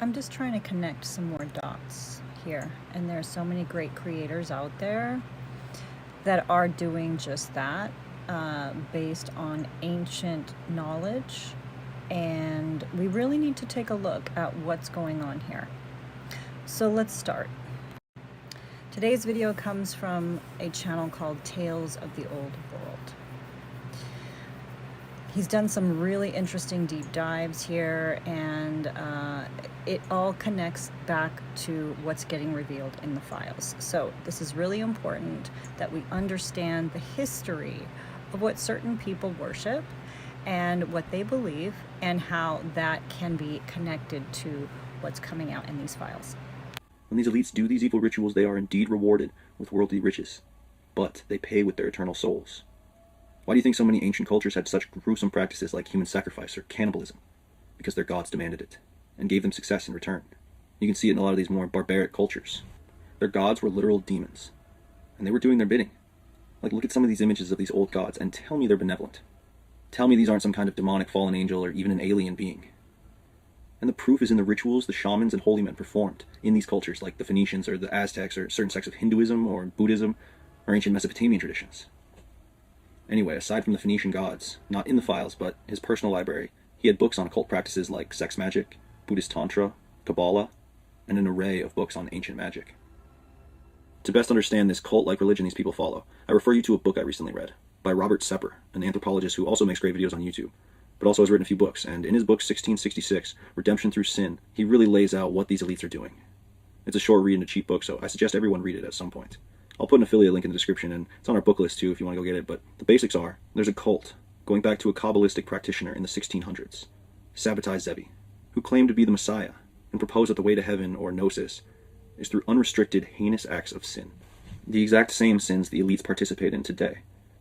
I'm just trying to connect some more dots here, and there's so many great creators out there that are doing just that, based on ancient knowledge, and we really need to take a look at what's going on here. So let's start. Today's video comes from a channel called Tales of the Old World. He's done some really interesting deep dives here, and it all connects back to what's getting revealed in the files. So this is really important that we understand the history of what certain people worship and what they believe, and how that can be connected to what's coming out in these files. When these elites do these evil rituals, they are indeed rewarded with worldly riches, but they pay with their eternal souls. Why do you think so many ancient cultures had such gruesome practices like human sacrifice or cannibalism? Because their gods demanded it, and gave them success in return. You can see it in a lot of these more barbaric cultures. Their gods were literal demons, and they were doing their bidding. Like, look at some of these images of these old gods, and tell me they're benevolent. Tell me these aren't some kind of demonic fallen angel or even an alien being. And the proof is in the rituals the shamans and holy men performed in these cultures, like the Phoenicians or the Aztecs or certain sects of Hinduism or Buddhism or ancient Mesopotamian traditions. Anyway, aside from the Phoenician gods, not in the files, but his personal library, he had books on occult practices like sex magic, Buddhist Tantra, Kabbalah, and an array of books on ancient magic. To best understand this cult-like religion these people follow, I refer you to a book I recently read by Robert Sepper, an anthropologist who also makes great videos on YouTube, but also has written a few books, and in his book 1666, Redemption Through Sin, he really lays out what these elites are doing. It's a short read and a cheap book, so I suggest everyone read it at some point. I'll put an affiliate link in the description, and it's on our book list too if you want to go get it, but the basics are, there's a cult, going back to a Kabbalistic practitioner in the 1600s, Sabbatai Zevi, who claimed to be the Messiah, and proposed that the way to heaven, or gnosis, is through unrestricted, heinous acts of sin. The exact same sins the elites participate in today,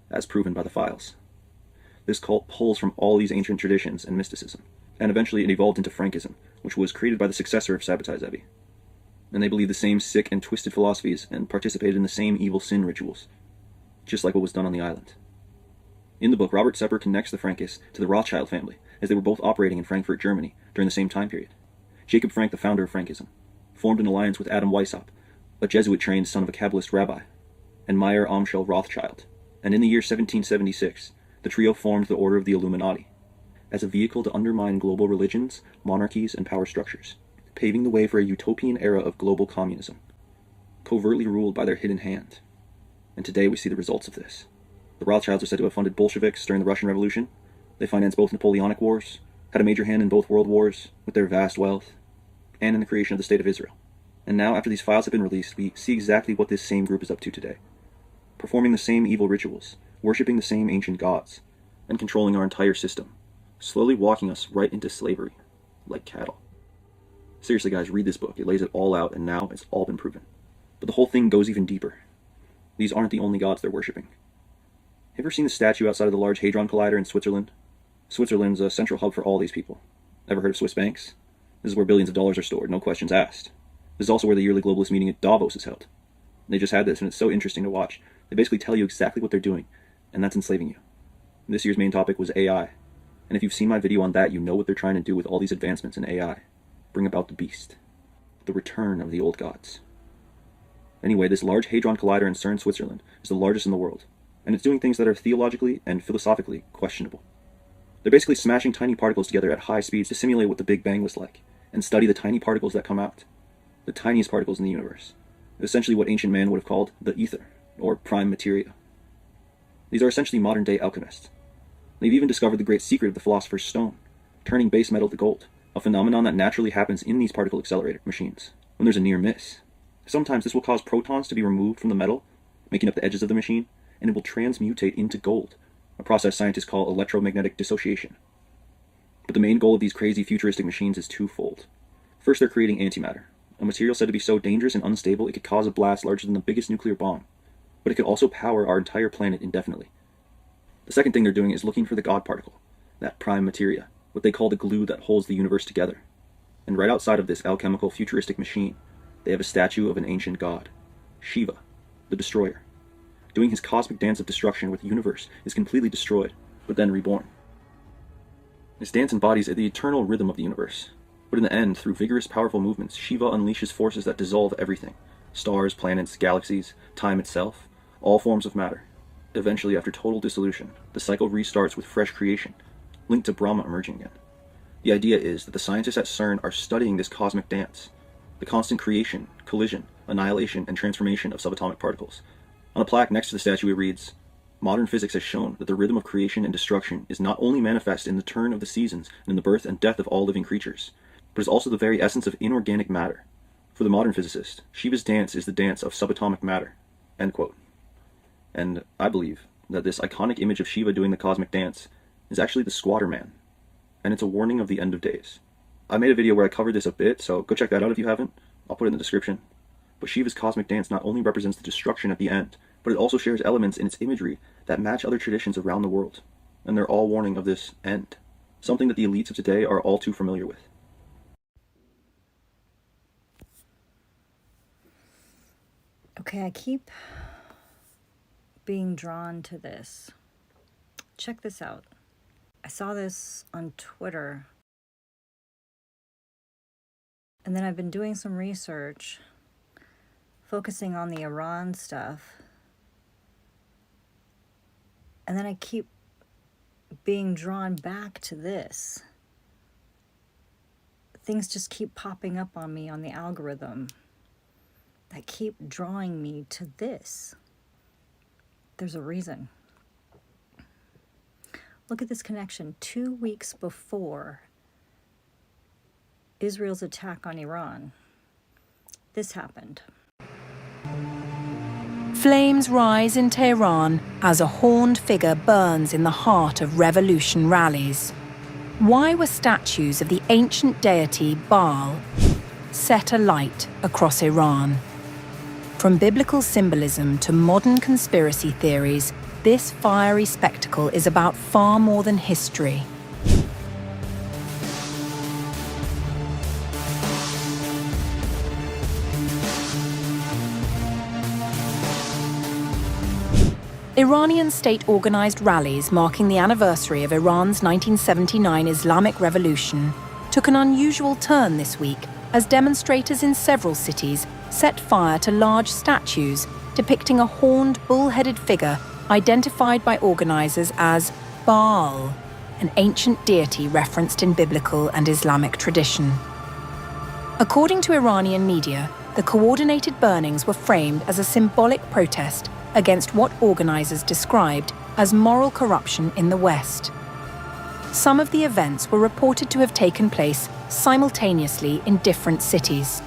as proven by the files. This cult pulls from all these ancient traditions and mysticism, and eventually it evolved into Frankism, which was created by the successor of Sabbatai Zevi. And they believed the same sick and twisted philosophies and participated in the same evil sin rituals, just like what was done on the island. In the book, Robert Sepper connects the Frankists to the Rothschild family, as they were both operating in Frankfurt, Germany, during the same time period. Jacob Frank, the founder of Frankism, formed an alliance with Adam Weishaupt, a Jesuit-trained son of a Kabbalist rabbi, and Meyer Amschel Rothschild, and in the year 1776, the trio formed the Order of the Illuminati, as a vehicle to undermine global religions, monarchies, and power structures, paving the way for a utopian era of global communism, covertly ruled by their hidden hand. And today we see the results of this. The Rothschilds are said to have funded Bolsheviks during the Russian Revolution. They financed both Napoleonic Wars, had a major hand in both world wars with their vast wealth, and in the creation of the State of Israel. And now, after these files have been released, we see exactly what this same group is up to today. Performing the same evil rituals, worshipping the same ancient gods, and controlling our entire system, slowly walking us right into slavery, like cattle. Seriously guys, read this book. It lays it all out, and now it's all been proven. But the whole thing goes even deeper. These aren't the only gods they're worshipping. Have you ever seen the statue outside of the Large Hadron Collider in Switzerland? Switzerland's a central hub for all these people. Ever heard of Swiss banks? This is where billions of dollars are stored, no questions asked. This is also where the yearly globalist meeting at Davos is held. They just had this, and it's so interesting to watch. They basically tell you exactly what they're doing, and that's enslaving you. This year's main topic was AI, and if you've seen my video on that, you know what they're trying to do with all these advancements in AI. Bring about the beast. The return of the old gods. Anyway, this Large Hadron Collider in CERN, Switzerland, is the largest in the world, and it's doing things that are theologically and philosophically questionable. They're basically smashing tiny particles together at high speeds to simulate what the Big Bang was like, and study the tiny particles that come out. The tiniest particles in the universe. Essentially what ancient man would have called the ether, or prime materia. These are essentially modern-day alchemists. They've even discovered the great secret of the philosopher's stone, turning base metal to gold, a phenomenon that naturally happens in these particle accelerator machines, when there's a near miss. Sometimes this will cause protons to be removed from the metal, making up the edges of the machine, and it will transmutate into gold, a process scientists call electromagnetic dissociation. But the main goal of these crazy futuristic machines is twofold. First, they're creating antimatter, a material said to be so dangerous and unstable it could cause a blast larger than the biggest nuclear bomb, but it could also power our entire planet indefinitely. The second thing they're doing is looking for the God particle, that prime materia, what they call the glue that holds the universe together. And right outside of this alchemical futuristic machine, they have a statue of an ancient god, Shiva, the destroyer, doing his cosmic dance of destruction where the universe is completely destroyed, but then reborn. This dance embodies the eternal rhythm of the universe, But in the end, through vigorous, powerful movements, Shiva unleashes forces that dissolve everything: stars, planets, galaxies, time itself, all forms of matter. Eventually, after total dissolution, the cycle restarts with fresh creation, linked to Brahma emerging again. The idea is that the scientists at CERN are studying this cosmic dance, the constant creation, collision, annihilation, and transformation of subatomic particles. On a plaque next to the statue it reads, "Modern physics has shown that the rhythm of creation and destruction is not only manifest in the turn of the seasons and in the birth and death of all living creatures, but is also the very essence of inorganic matter. For the modern physicist, Shiva's dance is the dance of subatomic matter." End quote. And I believe that this iconic image of Shiva doing the cosmic dance is actually the Squatter Man, and it's a warning of the end of days. I made a video where I covered this a bit, so go check that out if you haven't. I'll put it in the description. But Shiva's cosmic dance not only represents the destruction at the end, but it also shares elements in its imagery that match other traditions around the world, and they're all warning of this end, something that the elites of today are all too familiar with. Okay, I keep being drawn to this. Check this out. I saw this on Twitter. And then I've been doing some research, focusing on the Iran stuff. And then I keep being drawn back to this. Things just keep popping up on me on the algorithm that keep drawing me to this. There's a reason. Look at this connection. 2 weeks before Israel's attack on Iran, this happened. Flames rise in Tehran as a horned figure burns in the heart of revolution rallies. Why were statues of the ancient deity Baal set alight across Iran? From biblical symbolism to modern conspiracy theories, this fiery spectacle is about far more than history. Iranian state-organized rallies marking the anniversary of Iran's 1979 Islamic Revolution took an unusual turn this week as demonstrators in several cities set fire to large statues depicting a horned, bull-headed figure identified by organizers as Baal, an ancient deity referenced in biblical and Islamic tradition. According to Iranian media, the coordinated burnings were framed as a symbolic protest against what organizers described as moral corruption in the West. Some of the events were reported to have taken place simultaneously in different cities.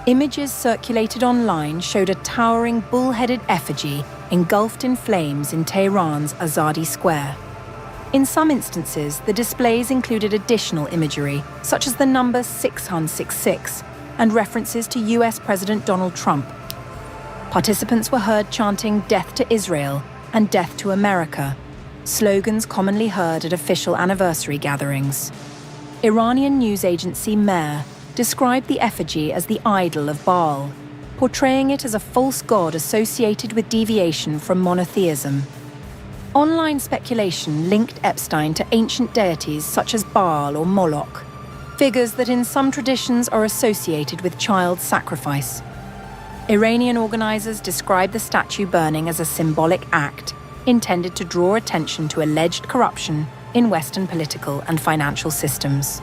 Images circulated online showed a towering bull-headed effigy engulfed in flames in Tehran's Azadi Square. In some instances, the displays included additional imagery, such as the number 666, and references to US President Donald Trump. Participants were heard chanting "Death to Israel" and "Death to America," slogans commonly heard at official anniversary gatherings. Iranian news agency Mehr described the effigy as the idol of Baal, portraying it as a false god associated with deviation from monotheism. Online speculation linked Epstein to ancient deities such as Baal or Moloch, figures that in some traditions are associated with child sacrifice. Iranian organizers described the statue burning as a symbolic act intended to draw attention to alleged corruption in Western political and financial systems.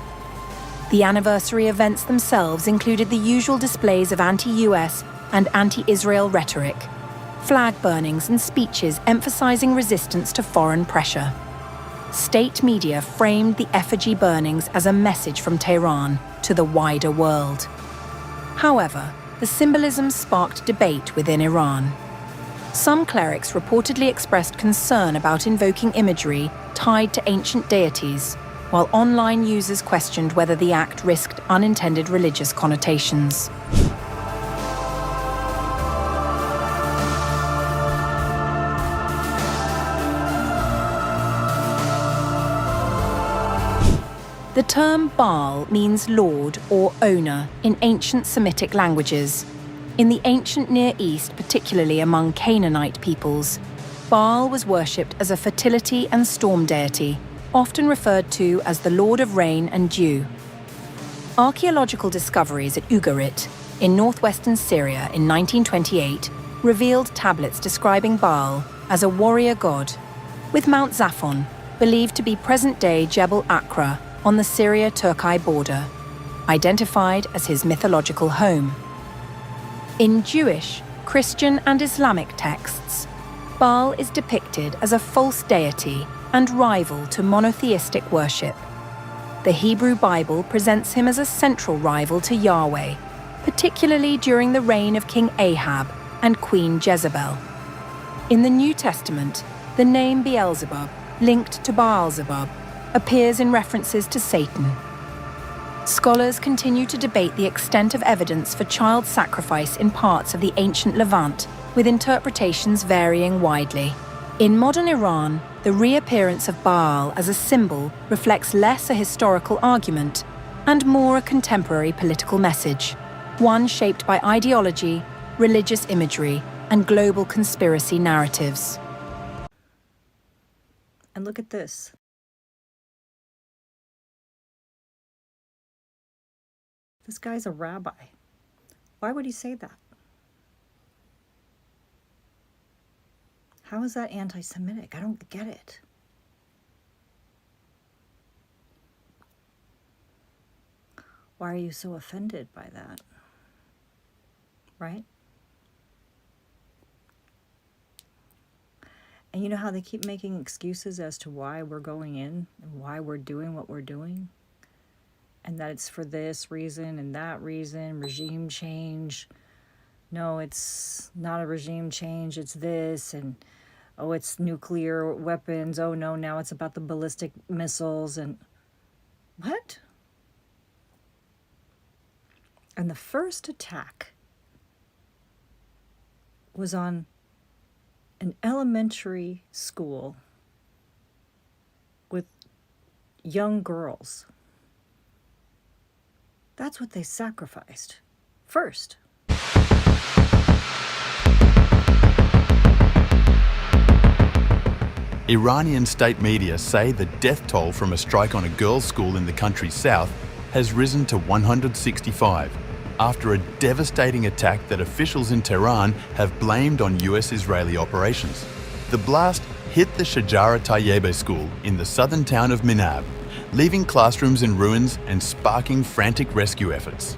The anniversary events themselves included the usual displays of anti-US and anti-Israel rhetoric, flag burnings and speeches emphasizing resistance to foreign pressure. State media framed the effigy burnings as a message from Tehran to the wider world. However, the symbolism sparked debate within Iran. Some clerics reportedly expressed concern about invoking imagery tied to ancient deities, while online users questioned whether the act risked unintended religious connotations. The term Baal means lord or owner in ancient Semitic languages. In the ancient Near East, particularly among Canaanite peoples, Baal was worshipped as a fertility and storm deity, often referred to as the Lord of Rain and Dew. Archaeological discoveries at Ugarit in northwestern Syria in 1928 revealed tablets describing Baal as a warrior god, with Mount Zaphon believed to be present-day Jebel Akra on the Syria-Turkey border, identified as his mythological home. In Jewish, Christian and Islamic texts, Baal is depicted as a false deity and rival to monotheistic worship. The Hebrew Bible presents him as a central rival to Yahweh, particularly during the reign of King Ahab and Queen Jezebel. In the New Testament, the name Beelzebub, linked to Baal-zebub, appears in references to Satan. Scholars continue to debate the extent of evidence for child sacrifice in parts of the ancient Levant, with interpretations varying widely. In modern Iran, the reappearance of Baal as a symbol reflects less a historical argument and more a contemporary political message, one shaped by ideology, religious imagery, and global conspiracy narratives. And look at this. This guy's a rabbi. Why would he say that? How is that anti-Semitic? I don't get it. Why are you so offended by that? Right? And you know how they keep making excuses as to why we're going in and why we're doing what we're doing? And that it's for this reason and that reason, regime change. No, it's not a regime change, it's this, and oh, it's nuclear weapons. Oh no, now it's about the ballistic missiles and what? And the first attack was on an elementary school with young girls. That's what they sacrificed first. Iranian state media say the death toll from a strike on a girls' school in the country's south has risen to 165 after a devastating attack that officials in Tehran have blamed on US-Israeli operations. The blast hit the Shajara Tayyebe school in the southern town of Minab, leaving classrooms in ruins and sparking frantic rescue efforts.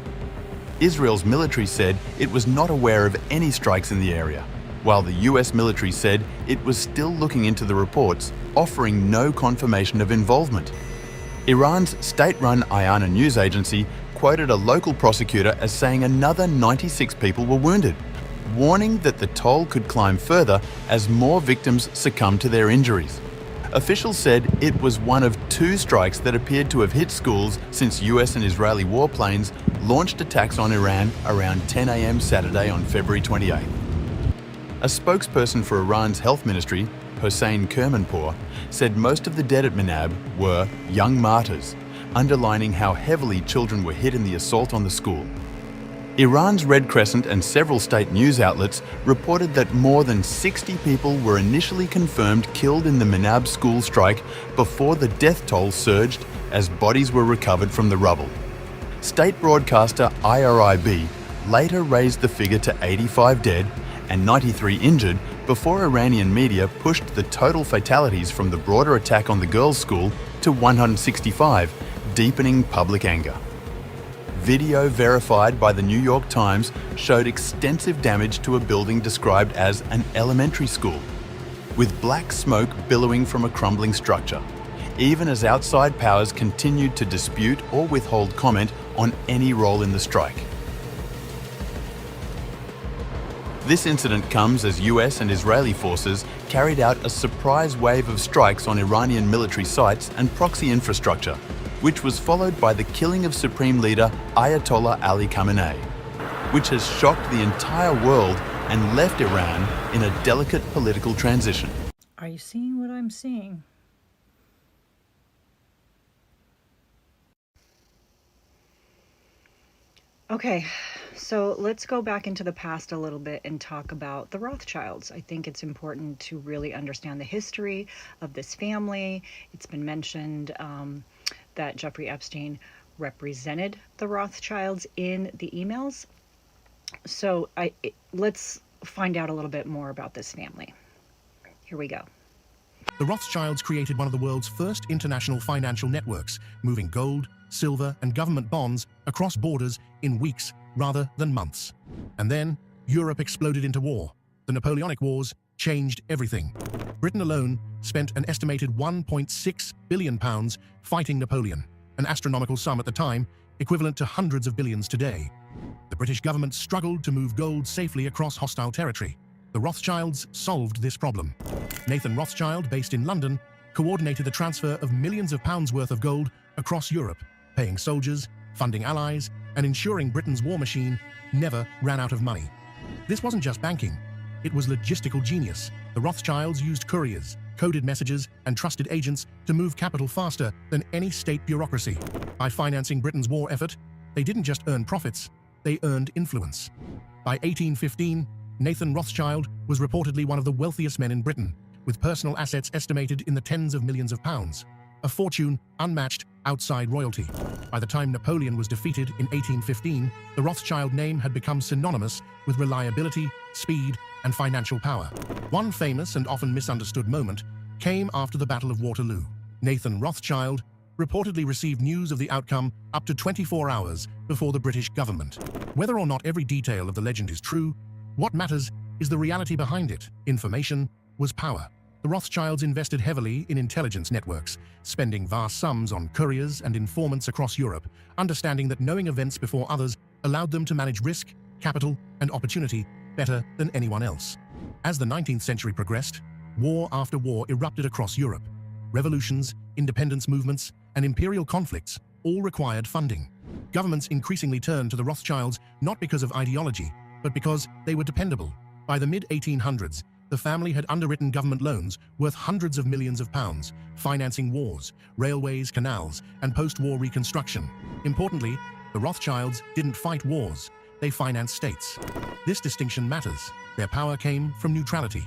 Israel's military said it was not aware of any strikes in the area, while the US military said it was still looking into the reports, offering no confirmation of involvement. Iran's state-run Ayana news agency quoted a local prosecutor as saying another 96 people were wounded, warning that the toll could climb further as more victims succumbed to their injuries. Officials said it was one of 2 strikes that appeared to have hit schools since US and Israeli warplanes launched attacks on Iran around 10 a.m. Saturday on February 28. A spokesperson for Iran's health ministry, Hossein Kermanpour, said most of the dead at Minab were young martyrs, underlining how heavily children were hit in the assault on the school. Iran's Red Crescent and several state news outlets reported that more than 60 people were initially confirmed killed in the Minab school strike before the death toll surged as bodies were recovered from the rubble. State broadcaster IRIB later raised the figure to 85 dead and 93 injured before Iranian media pushed the total fatalities from the broader attack on the girls' school to 165, deepening public anger. Video verified by the New York Times showed extensive damage to a building described as an elementary school, with black smoke billowing from a crumbling structure, even as outside powers continued to dispute or withhold comment on any role in the strike. This incident comes as US and Israeli forces carried out a surprise wave of strikes on Iranian military sites and proxy infrastructure, which was followed by the killing of Supreme Leader Ayatollah Ali Khamenei, which has shocked the entire world and left Iran in a delicate political transition. Are you seeing what I'm seeing? Okay, so let's go back into the past a little bit and talk about the Rothschilds. I think it's important to really understand the history of this family. It's been mentioned that Jeffrey Epstein represented the Rothschilds in the emails. So let's find out a little bit more about this family. Here we go. The Rothschilds created one of the world's first international financial networks, moving gold, silver, and government bonds across borders in weeks rather than months. And then, Europe exploded into war. The Napoleonic Wars changed everything. Britain alone spent an estimated £1.6 billion fighting Napoleon, an astronomical sum at the time, equivalent to hundreds of billions today. The British government struggled to move gold safely across hostile territory. The Rothschilds solved this problem. Nathan Rothschild, based in London, coordinated the transfer of millions of pounds worth of gold across Europe, paying soldiers, funding allies, and ensuring Britain's war machine never ran out of money. This wasn't just banking. It was logistical genius. The Rothschilds used couriers, coded messages, and trusted agents to move capital faster than any state bureaucracy. By financing Britain's war effort, they didn't just earn profits, they earned influence. By 1815, Nathan Rothschild was reportedly one of the wealthiest men in Britain, with personal assets estimated in the tens of millions of pounds, a fortune unmatched outside royalty. By the time Napoleon was defeated in 1815, the Rothschild name had become synonymous with reliability, speed, and financial power. One famous and often misunderstood moment came after the Battle of Waterloo. Nathan Rothschild reportedly received news of the outcome up to 24 hours before the British government. Whether or not every detail of the legend is true, what matters is the reality behind it. Information was power. The Rothschilds invested heavily in intelligence networks, spending vast sums on couriers and informants across Europe, understanding that knowing events before others allowed them to manage risk, capital, and opportunity better than anyone else. As the 19th century progressed, war after war erupted across Europe. Revolutions, independence movements, and imperial conflicts all required funding. Governments increasingly turned to the Rothschilds not because of ideology, but because they were dependable. By the mid-1800s, the family had underwritten government loans worth hundreds of millions of pounds, financing wars, railways, canals, and post-war reconstruction. Importantly, the Rothschilds didn't fight wars, they financed states. This distinction matters. Their power came from neutrality.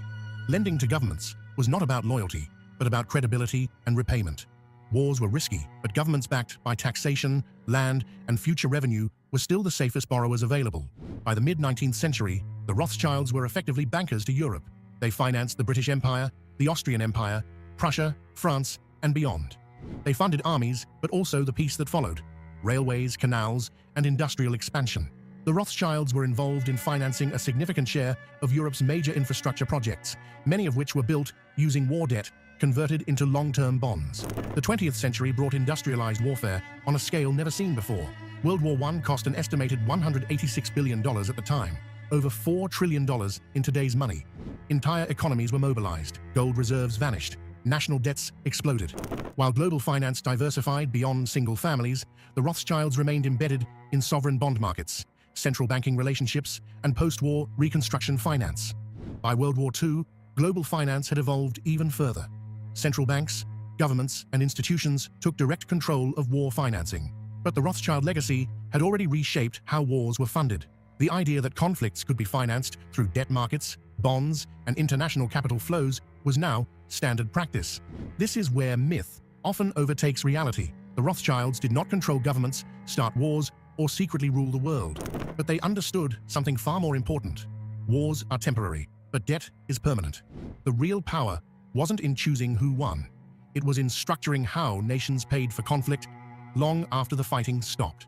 Lending to governments was not about loyalty, but about credibility and repayment. Wars were risky, but governments backed by taxation, land, and future revenue were still the safest borrowers available. By the mid-19th century, the Rothschilds were effectively bankers to Europe. They financed the British Empire, the Austrian Empire, Prussia, France, and beyond. They funded armies, but also the peace that followed: railways, canals, and industrial expansion. The Rothschilds were involved in financing a significant share of Europe's major infrastructure projects, many of which were built using war debt converted into long-term bonds. The 20th century brought industrialized warfare on a scale never seen before. World War I cost an estimated $186 billion at the time, over $4 trillion in today's money. Entire economies were mobilized, gold reserves vanished, national debts exploded. While global finance diversified beyond single families, the Rothschilds remained embedded in sovereign bond markets, central banking relationships, and post-war reconstruction finance. By World War II, global finance had evolved even further. Central banks, governments, and institutions took direct control of war financing. But the Rothschild legacy had already reshaped how wars were funded. The idea that conflicts could be financed through debt markets, bonds, and international capital flows was now standard practice. This is where myth often overtakes reality. The Rothschilds did not control governments, start wars, or secretly rule the world. But they understood something far more important. Wars are temporary, but debt is permanent. The real power wasn't in choosing who won. It was in structuring how nations paid for conflict long after the fighting stopped.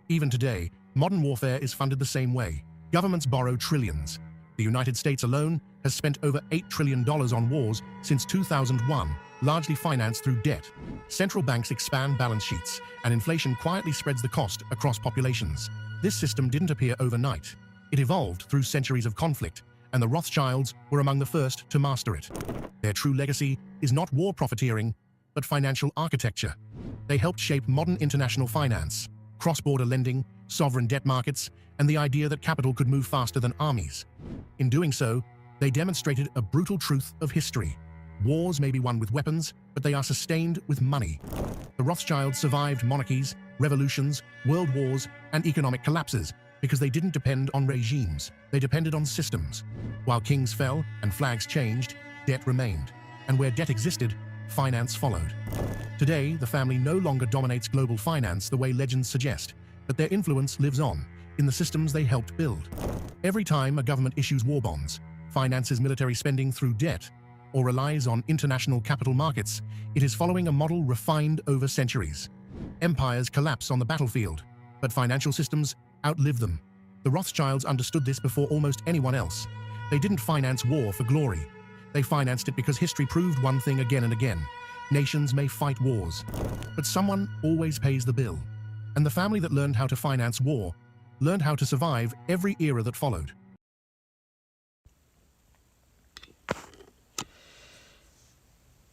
Even today, modern warfare is funded the same way. Governments borrow trillions. The United States alone has spent over $8 trillion on wars since 2001, largely financed through debt. Central banks expand balance sheets, and inflation quietly spreads the cost across populations. This system didn't appear overnight. It evolved through centuries of conflict, and the Rothschilds were among the first to master it. Their true legacy is not war profiteering, but financial architecture. They helped shape modern international finance, cross-border lending, sovereign debt markets, and the idea that capital could move faster than armies. In doing so, they demonstrated a brutal truth of history. Wars may be won with weapons, but they are sustained with money. The Rothschilds survived monarchies, revolutions, world wars, and economic collapses because they didn't depend on regimes, they depended on systems. While kings fell and flags changed, debt remained. And where debt existed, finance followed. Today, the family no longer dominates global finance the way legends suggest, but their influence lives on in the systems they helped build. Every time a government issues war bonds, finances military spending through debt, or relies on international capital markets, it is following a model refined over centuries. Empires collapse on the battlefield, but financial systems outlive them. The Rothschilds understood this before almost anyone else. They didn't finance war for glory. They financed it because history proved one thing again and again. Nations may fight wars, but someone always pays the bill. And the family that learned how to finance war learned how to survive every era that followed.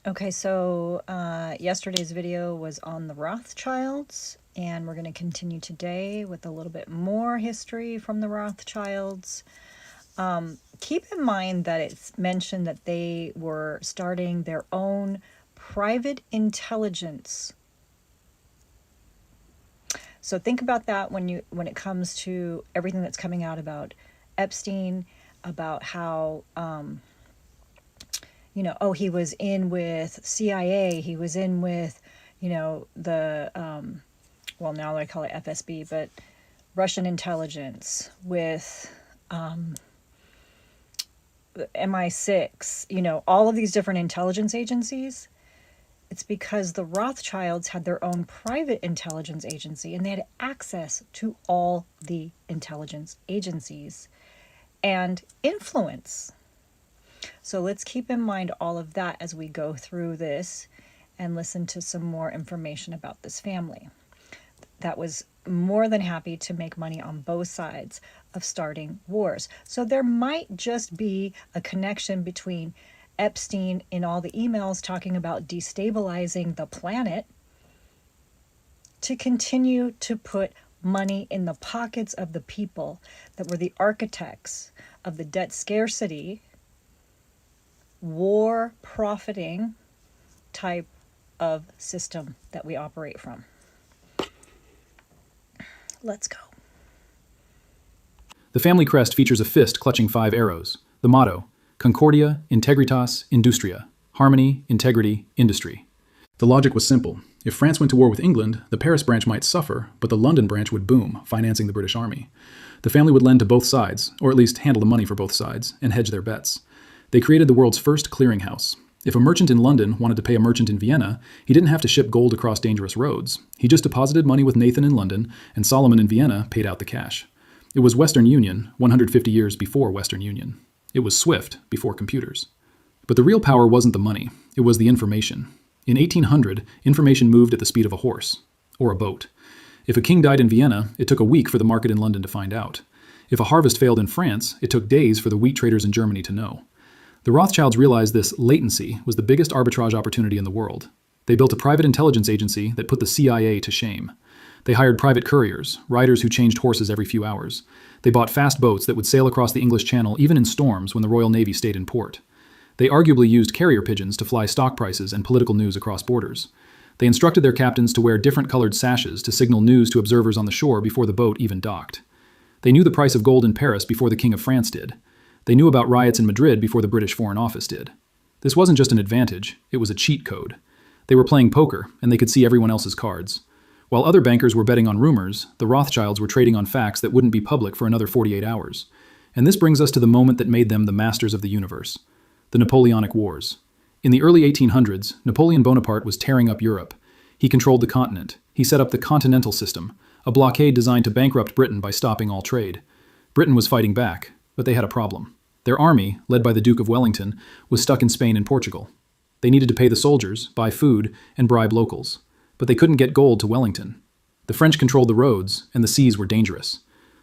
Okay, so yesterday's video was on the Rothschilds, and we're going to continue today with a little bit more history from the Rothschilds. Keep in mind that it's mentioned that they were starting their own private intelligence. So think about that when it comes to everything that's coming out about Epstein, about how he was in with CIA, he was in with, the, well, now I call it FSB, but Russian intelligence, with MI6, all of these different intelligence agencies. It's because the Rothschilds had their own private intelligence agency, and they had access to all the intelligence agencies and influence. So let's keep in mind all of that as we go through this and listen to some more information about this family that was more than happy to make money on both sides of starting wars. So there might just be a connection between Epstein in all the emails talking about destabilizing the planet to continue to put money in the pockets of the people that were the architects of the debt scarcity, war profiting type of system that we operate from. Let's go. The family crest features a fist clutching 5 arrows. The motto: Concordia, Integritas, Industria. Harmony, integrity, industry. The logic was simple. If France went to war with England, the Paris branch might suffer, but the London branch would boom, financing the British Army. The family would lend to both sides, or at least handle the money for both sides, and hedge their bets. They created the world's first clearinghouse. If a merchant in London wanted to pay a merchant in Vienna, he didn't have to ship gold across dangerous roads. He just deposited money with Nathan in London, and Solomon in Vienna paid out the cash. It was Western Union, 150 years before Western Union. It was SWIFT before computers. But the real power wasn't the money, it was the information. In 1800, information moved at the speed of a horse, or a boat. If a king died in Vienna, it took a week for the market in London to find out. If a harvest failed in France, it took days for the wheat traders in Germany to know. The Rothschilds realized this latency was the biggest arbitrage opportunity in the world. They built a private intelligence agency that put the CIA to shame. They hired private couriers, riders who changed horses every few hours. They bought fast boats that would sail across the English Channel even in storms when the Royal Navy stayed in port. They arguably used carrier pigeons to fly stock prices and political news across borders. They instructed their captains to wear different colored sashes to signal news to observers on the shore before the boat even docked. They knew the price of gold in Paris before the King of France did. They knew about riots in Madrid before the British Foreign Office did. This wasn't just an advantage, it was a cheat code. They were playing poker, and they could see everyone else's cards. While other bankers were betting on rumors, the Rothschilds were trading on facts that wouldn't be public for another 48 hours. And this brings us to the moment that made them the masters of the universe: the Napoleonic Wars. In the early 1800s, Napoleon Bonaparte was tearing up Europe. He controlled the continent. He set up the Continental System, a blockade designed to bankrupt Britain by stopping all trade. Britain was fighting back, but they had a problem. Their army, led by the Duke of Wellington, was stuck in Spain and Portugal. They needed to pay the soldiers, buy food, and bribe locals. But they couldn't get gold to Wellington. The French controlled the roads, and the seas were dangerous.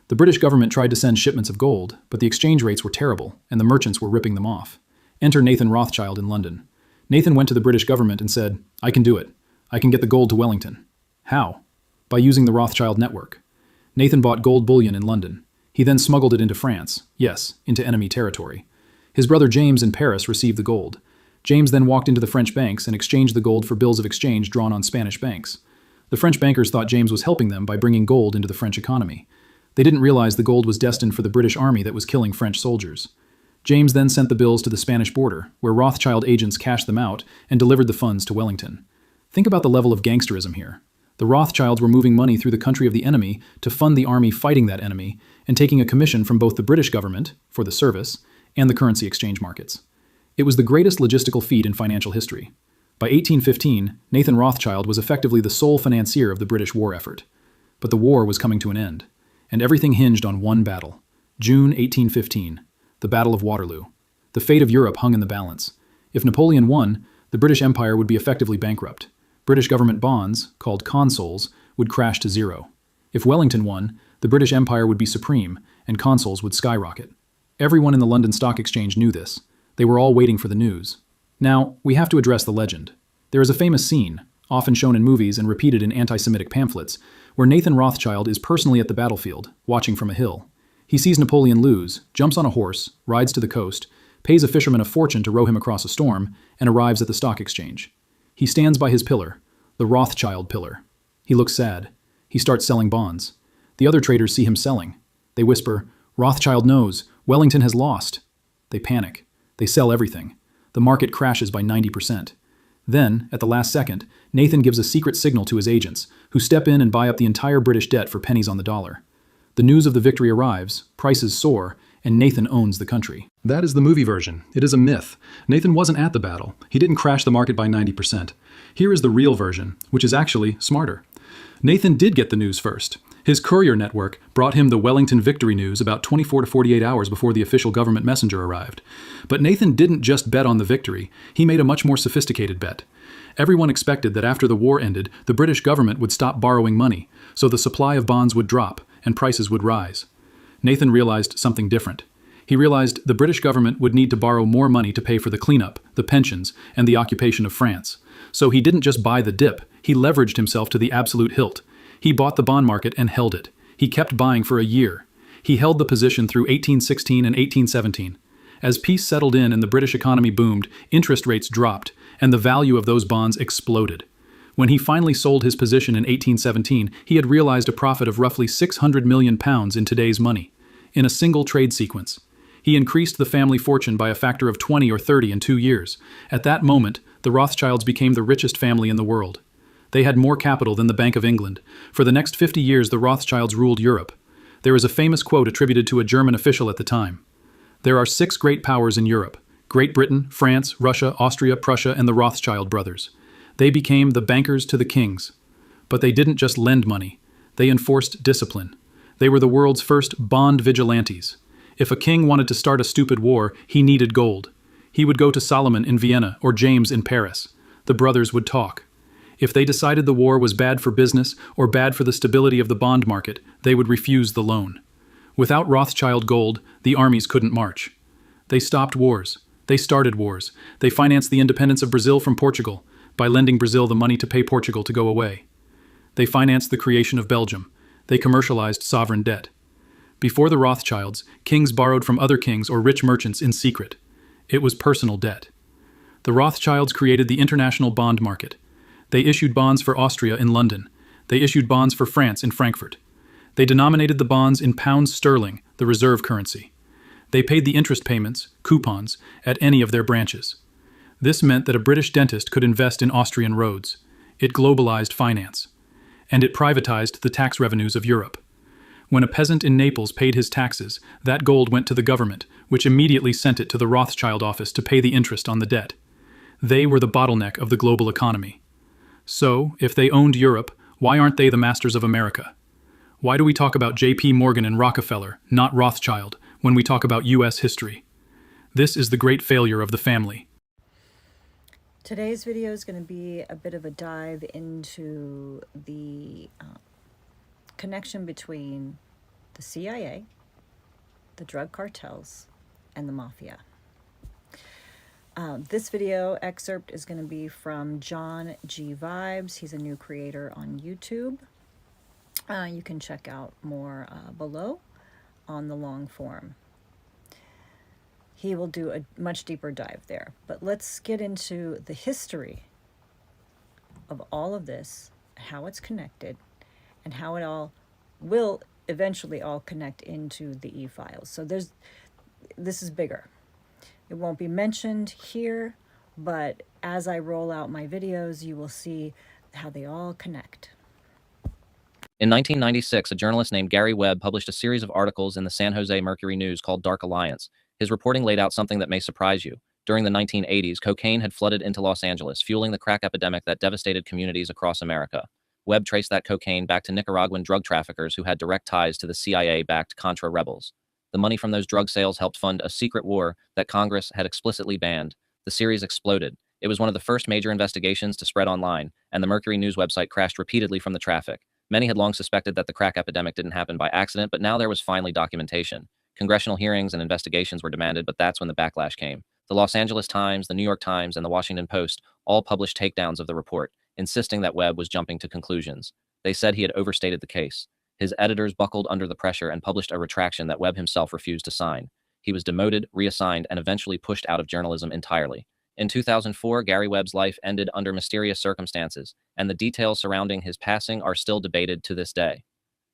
The British government tried to send shipments of gold, but the exchange rates were terrible, and the merchants were ripping them off. Enter Nathan Rothschild in London. Nathan went to the British government and said, "I can do it. I can get the gold to Wellington." How? By using the Rothschild network. Nathan bought gold bullion in London. He then smuggled it into France, yes, into enemy territory. His brother James in Paris received the gold. James then walked into the French banks and exchanged the gold for bills of exchange drawn on Spanish banks. The French bankers thought James was helping them by bringing gold into the French economy. They didn't realize the gold was destined for the British army that was killing French soldiers. James then sent the bills to the Spanish border, where Rothschild agents cashed them out and delivered the funds to Wellington. Think about the level of gangsterism here. The Rothschilds were moving money through the country of the enemy to fund the army fighting that enemy, and taking a commission from both the British government, for the service, and the currency exchange markets. It was the greatest logistical feat in financial history. By 1815, Nathan Rothschild was effectively the sole financier of the British war effort. But the war was coming to an end, and everything hinged on one battle. June 1815, the Battle of Waterloo. The fate of Europe hung in the balance. If Napoleon won, the British Empire would be effectively bankrupt. British government bonds, called consols, would crash to zero. If Wellington won, the British Empire would be supreme, and consols would skyrocket. Everyone in the London Stock Exchange knew this. They were all waiting for the news. Now, we have to address the legend. There is a famous scene, often shown in movies and repeated in anti-Semitic pamphlets, where Nathan Rothschild is personally at the battlefield, watching from a hill. He sees Napoleon lose, jumps on a horse, rides to the coast, pays a fisherman a fortune to row him across a storm, and arrives at the stock exchange. He stands by his pillar, the Rothschild pillar. He looks sad. He starts selling bonds. The other traders see him selling. They whisper, "Rothschild knows. Wellington has lost." They panic. They sell everything. The market crashes by 90%. Then, at the last second, Nathan gives a secret signal to his agents, who step in and buy up the entire British debt for pennies on the dollar. The news of the victory arrives, prices soar, and Nathan owns the country. That is the movie version. It is a myth. Nathan wasn't at the battle. He didn't crash the market by 90%. Here is the real version, which is actually smarter. Nathan did get the news first. His courier network brought him the Wellington victory news about 24 to 48 hours before the official government messenger arrived. But Nathan didn't just bet on the victory. He made a much more sophisticated bet. Everyone expected that after the war ended, the British government would stop borrowing money, so the supply of bonds would drop and prices would rise. Nathan realized something different. He realized the British government would need to borrow more money to pay for the cleanup, the pensions, and the occupation of France. So he didn't just buy the dip, he leveraged himself to the absolute hilt. He bought the bond market and held it. He kept buying for a year. He held the position through 1816 and 1817. As peace settled in and the British economy boomed, interest rates dropped, and the value of those bonds exploded. When he finally sold his position in 1817, he had realized a profit of roughly £600 million in today's money, in a single trade sequence. He increased the family fortune by a factor of 20 or 30 in 2 years. At that moment, the Rothschilds became the richest family in the world. They had more capital than the Bank of England. For the next 50 years, the Rothschilds ruled Europe. There is a famous quote attributed to a German official at the time. "There are 6 great powers in Europe: Great Britain, France, Russia, Austria, Prussia, and the Rothschild brothers. They became the bankers to the kings. But they didn't just lend money. They enforced discipline. They were the world's first bond vigilantes. If a king wanted to start a stupid war, he needed gold. He would go to Solomon in Vienna or James in Paris. The brothers would talk. If they decided the war was bad for business or bad for the stability of the bond market, they would refuse the loan. Without Rothschild gold, the armies couldn't march. They stopped wars. They started wars. They financed the independence of Brazil from Portugal by lending Brazil the money to pay Portugal to go away. They financed the creation of Belgium. They commercialized sovereign debt. Before the Rothschilds, kings borrowed from other kings or rich merchants in secret. It was personal debt. The Rothschilds created the international bond market. They issued bonds for Austria in London. They issued bonds for France in Frankfurt. They denominated the bonds in pounds sterling, the reserve currency. They paid the interest payments, coupons, at any of their branches. This meant that a British dentist could invest in Austrian roads. It globalized finance. And it privatized the tax revenues of Europe. When a peasant in Naples paid his taxes, that gold went to the government, which immediately sent it to the Rothschild office to pay the interest on the debt. They were the bottleneck of the global economy. So, if they owned Europe, why aren't they the masters of America? Why do we talk about J.P. Morgan and Rockefeller, not Rothschild, when we talk about U.S. history? This is the great failure of the family. Today's video is going to be a bit of a dive into the connection between the CIA, the drug cartels, and the mafia. This video excerpt is going to be from John G. Vibes. He's a new creator on YouTube. You can check out more below on the long form. He will do a much deeper dive there. But let's get into the history of all of this, how it's connected, and how it all will eventually all connect into the e-files. So this is bigger. It won't be mentioned here, but as I roll out my videos, you will see how they all connect. In 1996, a journalist named Gary Webb published a series of articles in the San Jose Mercury News called Dark Alliance. His reporting laid out something that may surprise you. During the 1980s, cocaine had flooded into Los Angeles, fueling the crack epidemic that devastated communities across America. Webb traced that cocaine back to Nicaraguan drug traffickers who had direct ties to the CIA-backed Contra rebels. The money from those drug sales helped fund a secret war that Congress had explicitly banned. The series exploded. It was one of the first major investigations to spread online, and the Mercury News website crashed repeatedly from the traffic. Many had long suspected that the crack epidemic didn't happen by accident, but now there was finally documentation. Congressional hearings and investigations were demanded, but that's when the backlash came. The Los Angeles Times, the New York Times, and the Washington Post all published takedowns of the report, insisting that Webb was jumping to conclusions. They said he had overstated the case. His editors buckled under the pressure and published a retraction that Webb himself refused to sign. He was demoted, reassigned, and eventually pushed out of journalism entirely. In 2004, Gary Webb's life ended under mysterious circumstances, and the details surrounding his passing are still debated to this day.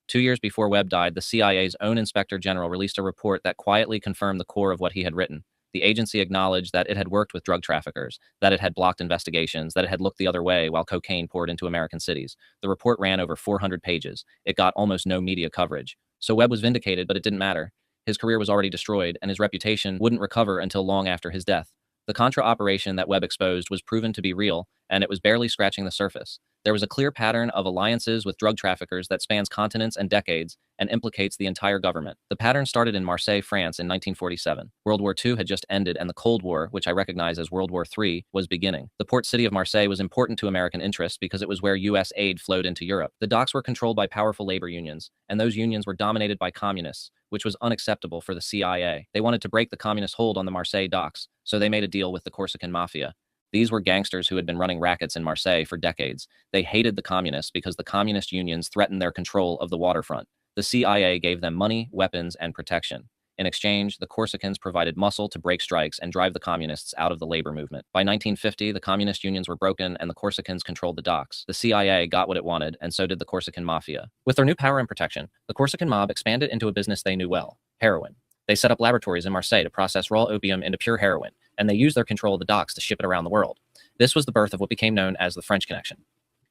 2 years before Webb died, the CIA's own Inspector General released a report that quietly confirmed the core of what he had written. The agency acknowledged that it had worked with drug traffickers, that it had blocked investigations, that it had looked the other way while cocaine poured into American cities. The report ran over 400 pages. It got almost no media coverage. So Webb was vindicated, but it didn't matter. His career was already destroyed, and his reputation wouldn't recover until long after his death. The Contra operation that Webb exposed was proven to be real, and it was barely scratching the surface. There was a clear pattern of alliances with drug traffickers that spans continents and decades and implicates the entire government. The pattern started in Marseille, France in 1947. World War II had just ended, and the Cold War, which I recognize as World War III, was beginning. The port city of Marseille was important to American interests because it was where U.S. aid flowed into Europe. The docks were controlled by powerful labor unions, and those unions were dominated by communists, which was unacceptable for the CIA. They wanted to break the communist hold on the Marseille docks, so they made a deal with the Corsican Mafia. These were gangsters who had been running rackets in Marseille for decades. They hated the communists because the communist unions threatened their control of the waterfront. The CIA gave them money, weapons, and protection. In exchange, the Corsicans provided muscle to break strikes and drive the communists out of the labor movement. By 1950, the communist unions were broken and the Corsicans controlled the docks. The CIA got what it wanted, and so did the Corsican Mafia. With their new power and protection, the Corsican mob expanded into a business they knew well: heroin. They set up laboratories in Marseille to process raw opium into pure heroin, and they used their control of the docks to ship it around the world. This was the birth of what became known as the French Connection.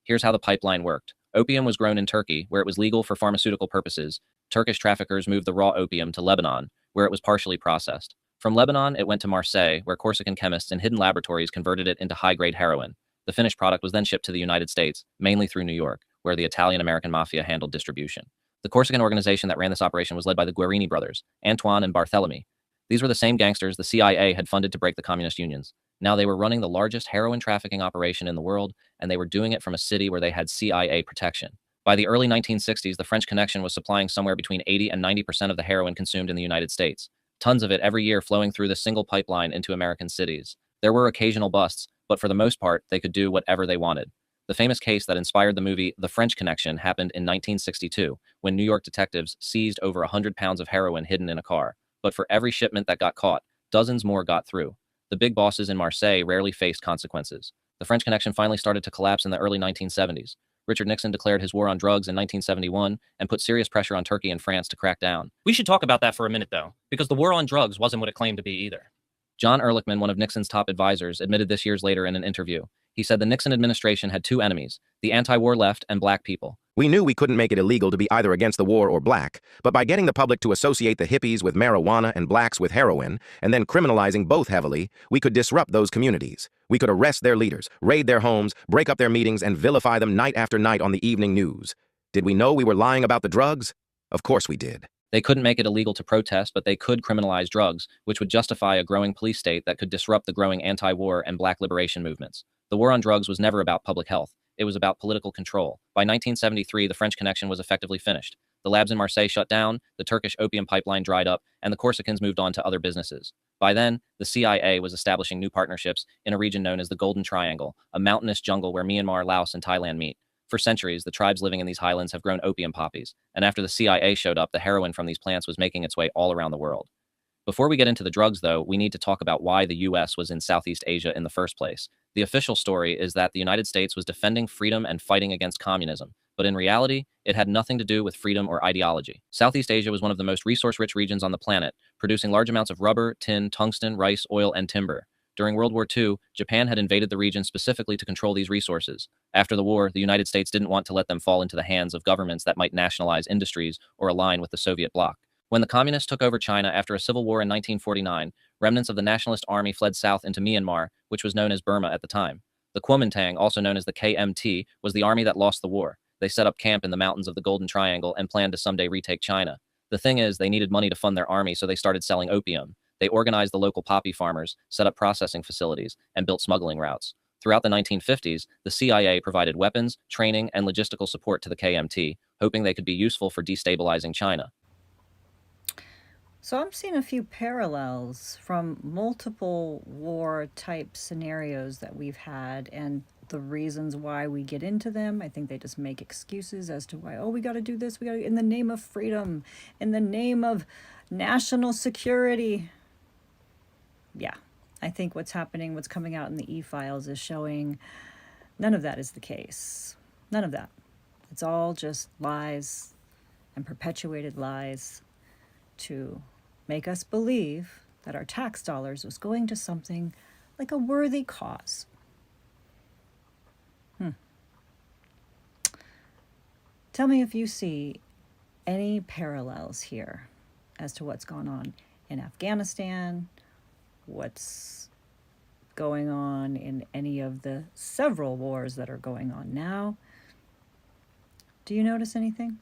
Here's how the pipeline worked. Opium was grown in Turkey, where it was legal for pharmaceutical purposes. Turkish traffickers moved the raw opium to Lebanon, where it was partially processed. From Lebanon, it went to Marseille, where Corsican chemists in hidden laboratories converted it into high-grade heroin. The finished product was then shipped to the United States, mainly through New York, where the Italian-American Mafia handled distribution. The Corsican organization that ran this operation was led by the Guerini brothers, Antoine and Barthélemy. These were the same gangsters the CIA had funded to break the communist unions. Now they were running the largest heroin trafficking operation in the world, and they were doing it from a city where they had CIA protection. By the early 1960s, the French Connection was supplying somewhere between 80 and 90% of the heroin consumed in the United States. Tons of it every year flowing through the single pipeline into American cities. There were occasional busts, but for the most part, they could do whatever they wanted. The famous case that inspired the movie The French Connection happened in 1962, when New York detectives seized over 100 pounds of heroin hidden in a car. But for every shipment that got caught, dozens more got through. The big bosses in Marseille rarely faced consequences. The French Connection finally started to collapse in the early 1970s. Richard Nixon declared his war on drugs in 1971 and put serious pressure on Turkey and France to crack down. We should talk about that for a minute, though, because the war on drugs wasn't what it claimed to be either. John Ehrlichman, one of Nixon's top advisors, admitted this years later in an interview. He said the Nixon administration had two enemies: the anti-war left and black people. We knew we couldn't make it illegal to be either against the war or black, but by getting the public to associate the hippies with marijuana and blacks with heroin, and then criminalizing both heavily, we could disrupt those communities. We could arrest their leaders, raid their homes, break up their meetings, and vilify them night after night on the evening news. Did we know we were lying about the drugs? Of course we did. They couldn't make it illegal to protest, but they could criminalize drugs, which would justify a growing police state that could disrupt the growing anti-war and black liberation movements. The war on drugs was never about public health. It was about political control. By 1973, the French Connection was effectively finished. The labs in Marseille shut down, the Turkish opium pipeline dried up, and the Corsicans moved on to other businesses. By then, the CIA was establishing new partnerships in a region known as the Golden Triangle, a mountainous jungle where Myanmar, Laos, and Thailand meet. For centuries, the tribes living in these highlands have grown opium poppies, and after the CIA showed up, the heroin from these plants was making its way all around the world. Before we get into the drugs, though, we need to talk about why the U.S. was in Southeast Asia in the first place. The official story is that the United States was defending freedom and fighting against communism, but in reality, it had nothing to do with freedom or ideology. Southeast Asia was one of the most resource-rich regions on the planet, producing large amounts of rubber, tin, tungsten, rice, oil, and timber. During World War II, Japan had invaded the region specifically to control these resources. After the war, the United States didn't want to let them fall into the hands of governments that might nationalize industries or align with the Soviet bloc. When the communists took over China after a civil war in 1949, remnants of the nationalist army fled south into Myanmar, which was known as Burma at the time. The Kuomintang, also known as the KMT, was the army that lost the war. They set up camp in the mountains of the Golden Triangle and planned to someday retake China. The thing is, they needed money to fund their army, so they started selling opium. They organized the local poppy farmers, set up processing facilities, and built smuggling routes. Throughout the 1950s, the CIA provided weapons, training, and logistical support to the KMT, hoping they could be useful for destabilizing China. So I'm seeing a few parallels from multiple war type scenarios that we've had and the reasons why we get into them. I think they just make excuses as to why, oh, we got to do this, we got to, in the name of freedom, in the name of national security. Yeah, I think what's happening, what's coming out in the e-files is showing none of that is the case. None of that. It's all just lies and perpetuated lies to make us believe that our tax dollars was going to something like a worthy cause. Tell me if you see any parallels here as to what's gone on in Afghanistan, what's going on in any of the several wars that are going on now. Do you notice anything?